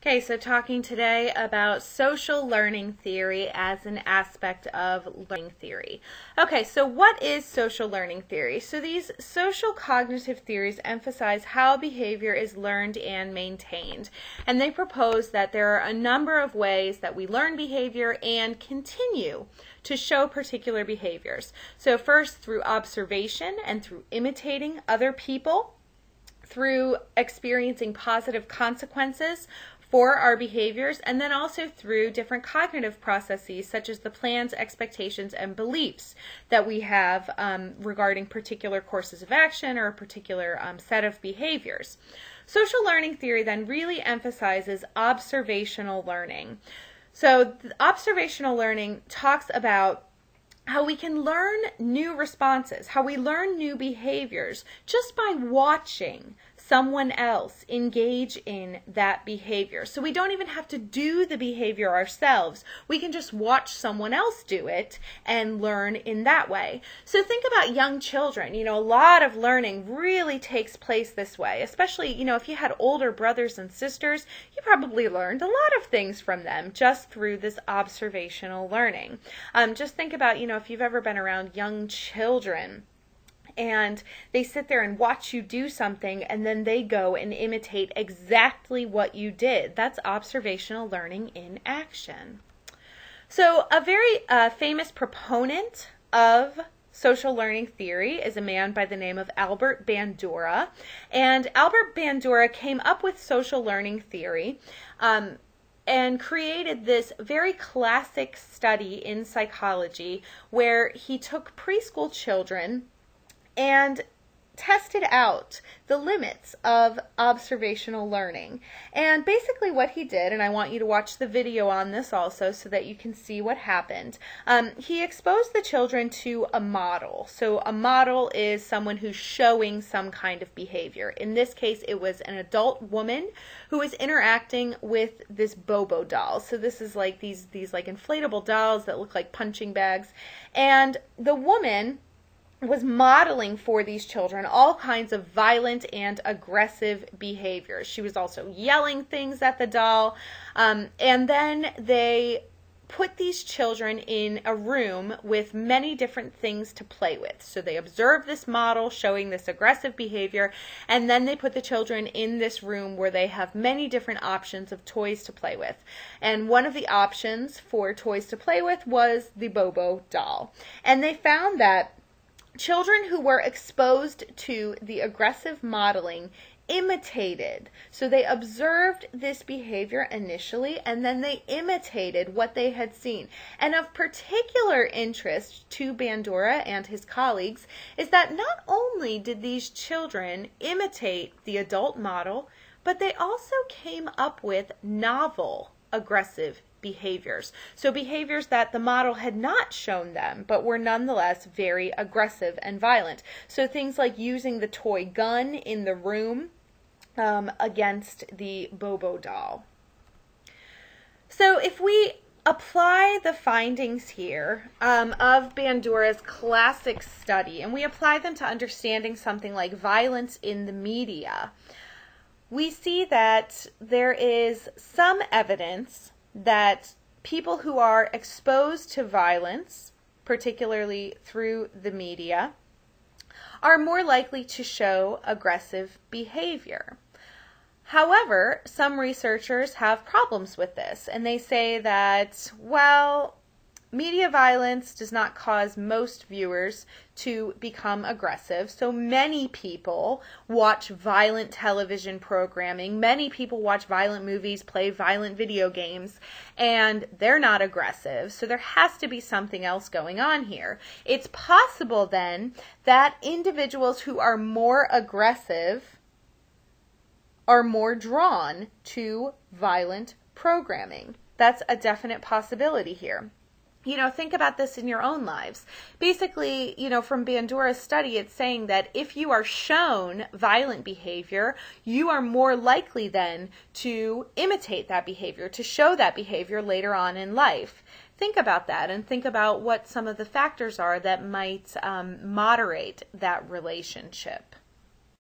Okay, so talking today about social learning theory as an aspect of learning theory. Okay, so what is social learning theory? So these social cognitive theories emphasize how behavior is learned and maintained. And they propose that there are a number of ways that we learn behavior and continue to show particular behaviors. So first, through observation and through imitating other people, through experiencing positive consequences for our behaviors, and then also through different cognitive processes such as the plans, expectations, and beliefs that we have regarding particular courses of action or a particular set of behaviors. Social learning theory then really emphasizes observational learning. So observational learning talks about how we can learn new responses, how we learn new behaviors just by watching someone else engage in that behavior. So we don't even have to do the behavior ourselves. We can just watch someone else do it and learn in that way. So think about young children. A lot of learning really takes place this way, especially, if you had older brothers and sisters, you probably learned a lot of things from them just through this observational learning. Just think about, if you've ever been around young children, and they sit there and watch you do something, and then they go and imitate exactly what you did. That's observational learning in action. So a very famous proponent of social learning theory is a man by the name of Albert Bandura. And Albert Bandura came up with social learning theory and created this very classic study in psychology where he took preschool children and tested out the limits of observational learning. And basically what he did, and I want you to watch the video on this also so that you can see what happened, he exposed the children to a model. So a model is someone who's showing some kind of behavior. In this case, it was an adult woman who was interacting with this Bobo doll. So this is like these like inflatable dolls that look like punching bags. And the woman was modeling for these children all kinds of violent and aggressive behaviors. She was also yelling things at the doll. And then they put these children in a room with many different things to play with. So they observed this model showing this aggressive behavior, and then they put the children in this room where they have many different options of toys to play with. And one of the options for toys to play with was the Bobo doll. And they found that children who were exposed to the aggressive modeling imitated. So they observed this behavior initially, and then they imitated what they had seen. And of particular interest to Bandura and his colleagues is that not only did these children imitate the adult model, but they also came up with novel aggressive behaviors. So behaviors that the model had not shown them, but were nonetheless very aggressive and violent. So things like using the toy gun in the room against the Bobo doll. So if we apply the findings here of Bandura's classic study, and we apply them to understanding something like violence in the media, we see that there is some evidence that people who are exposed to violence, particularly through the media, are more likely to show aggressive behavior. However, some researchers have problems with this, and they say that, well, media violence does not cause most viewers to become aggressive. So many people watch violent television programming, many people watch violent movies, play violent video games, and they're not aggressive. So there has to be something else going on here. It's possible then that individuals who are more aggressive are more drawn to violent programming. That's a definite possibility here. Think about this in your own lives. Basically, from Bandura's study, it's saying that if you are shown violent behavior, you are more likely then to imitate that behavior, to show that behavior later on in life. Think about that and think about what some of the factors are that might moderate that relationship.